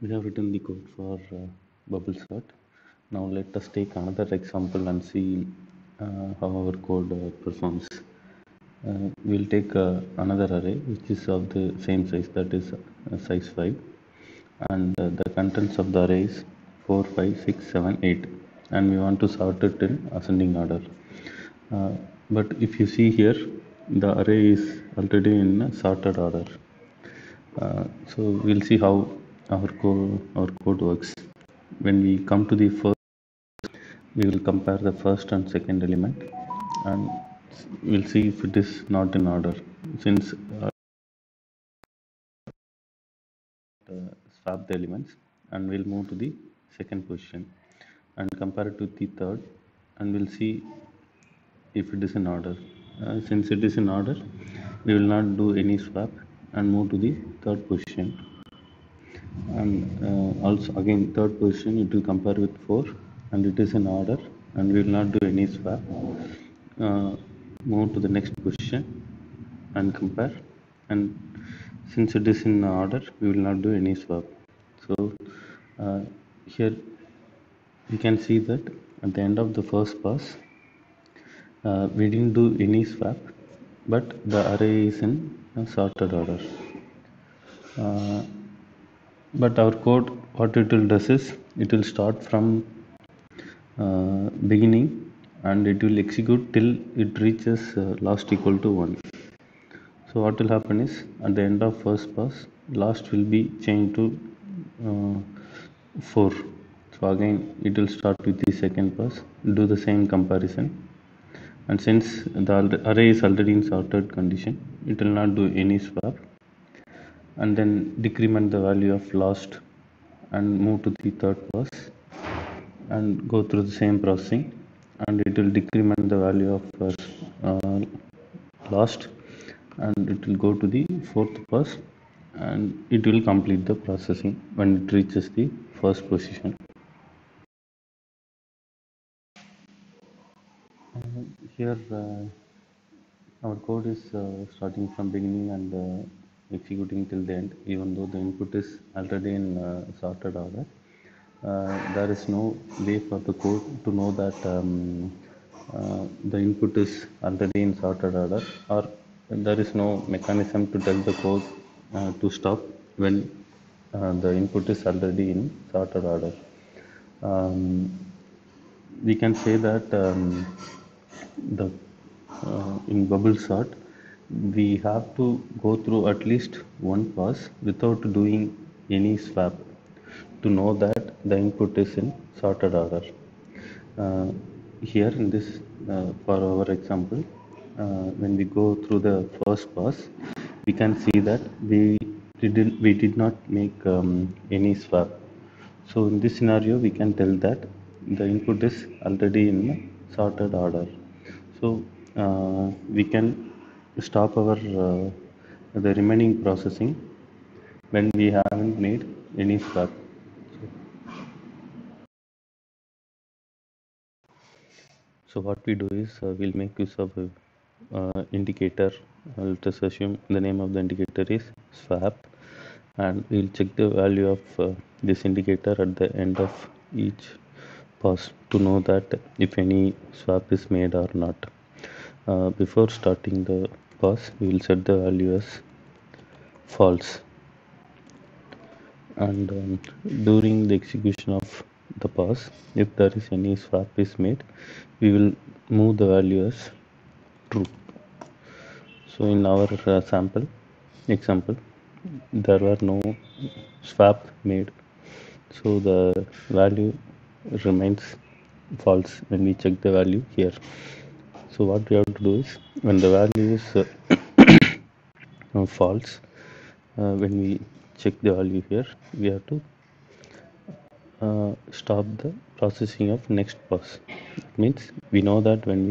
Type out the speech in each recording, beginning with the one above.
We have written the code for bubble sort. Now let us take another example and see how our code performs. We'll take another array which is of the same size, that is size 5, and the contents of the array is 4, 5, 6, 7, 8, and we want to sort it in ascending order. But if you see here, the array is already in a sorted order. So we'll see how our code works. When we come to the first, we will compare the first and second element, and we'll see if it is not in order. Since swap the elements, and we'll move to the second position and compare it to the third, and we'll see if it is in order. Since it is in order, we will not do any swap and move to the third position. And also again third position, it will compare with 4 and it is in order, and we will not do any swap. Move to the next position and compare, and since it is in order, we will not do any swap. So here you can see that at the end of the first pass, we didn't do any swap, but the array is in a sorted order. But our code, what it will does is, it will start from beginning, and it will execute till it reaches last equal to 1. So what will happen is, at the end of first pass, last will be changed to 4. So again it will start with the second pass, do the same comparison, and since the array is already in sorted condition, it will not do any swap, and then decrement the value of last and move to the third pass and go through the same processing, and it will decrement the value of last, and it will go to the fourth pass, and it will complete the processing when it reaches the first position. Here our code is starting from beginning and executing till the end, even though the input is already in sorted order. There is no way for the code to know that the input is already in sorted order, or there is no mechanism to tell the code to stop when the input is already in sorted order. Um, we can say that the in bubble sort, we have to go through at least one pass without doing any swap to know that the input is in sorted order. Uh, Here in this, for our example, when we go through the first pass, we can see that we did not make any swap. So in this scenario, we can tell that the input is already in sorted order. So we can stop our the remaining processing when we haven't made any swap. So what we do is, we'll make use of a indicator. Let us assume the name of the indicator is swap, and we'll check the value of this indicator at the end of each pass to know that if any swap is made or not. Before starting the pass, we will set the value as false, and during the execution of the pass, if there is any swap is made, we will move the value as true. So in our sample example, there were no swap made, so the value remains false when we check the value here. So what we have to do is, when the value is false, when we check the value here, we have to stop the processing of next pass. It means we know that when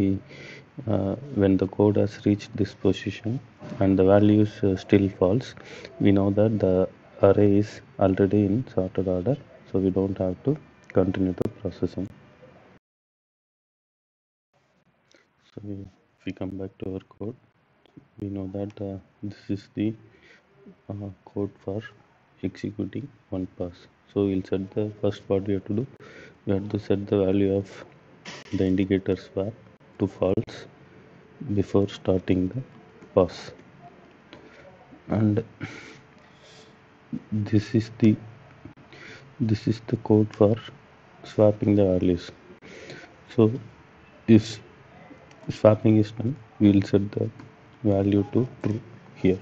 the code has reached this position and the value is still false, we know that the array is already in sorted order, so we don't have to continue the processing. So if we come back to our code, we know that this is the code for executing one pass. So we'll set the first part we have to do. We have to set the value of the indicator swap to false before starting the pass. And this is the code for swapping the values. So if swapping is done, we will set the value to true here,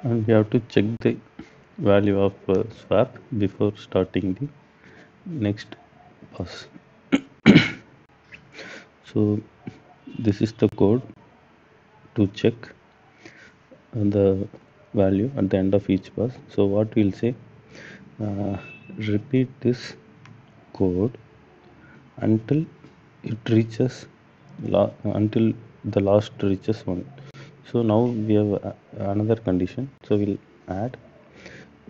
and we have to check the value of swap before starting the next pass. So this is the code to check the value at the end of each pass. So what we'll say, uh, repeat this code until it reaches until the last reaches 1. So now we have another condition, so we'll add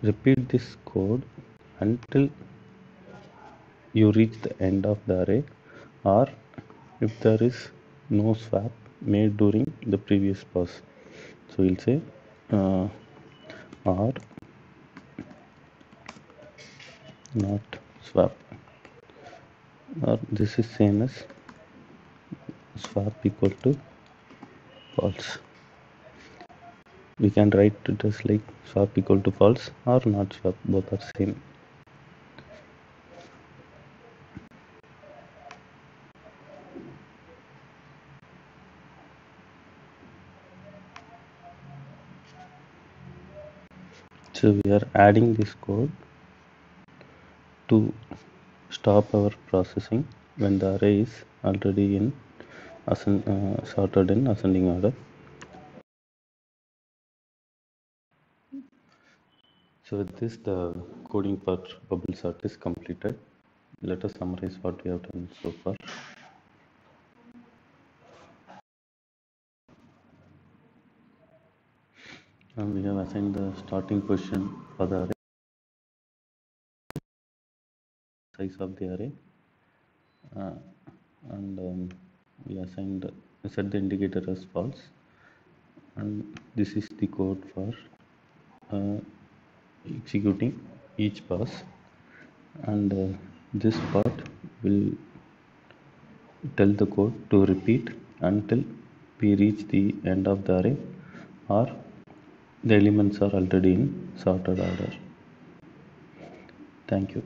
repeat this code until you reach the end of the array, or if there is no swap made during the previous pass. So we'll say or not swap, or this is same as swap equal to false. We can write it as like swap equal to false or not swap, both are same. So we are adding this code to stop our processing when the array is already in sorted in ascending order. So with this, the coding for bubble sort is completed. Let us summarize what we have done so far. And we have assigned the starting position for the array, size of the array, and we assigned set the indicator as false, and this is the code for uh, executing each pass, and this part will tell the code to repeat until we reach the end of the array, or the elements are already in sorted order. Thank you.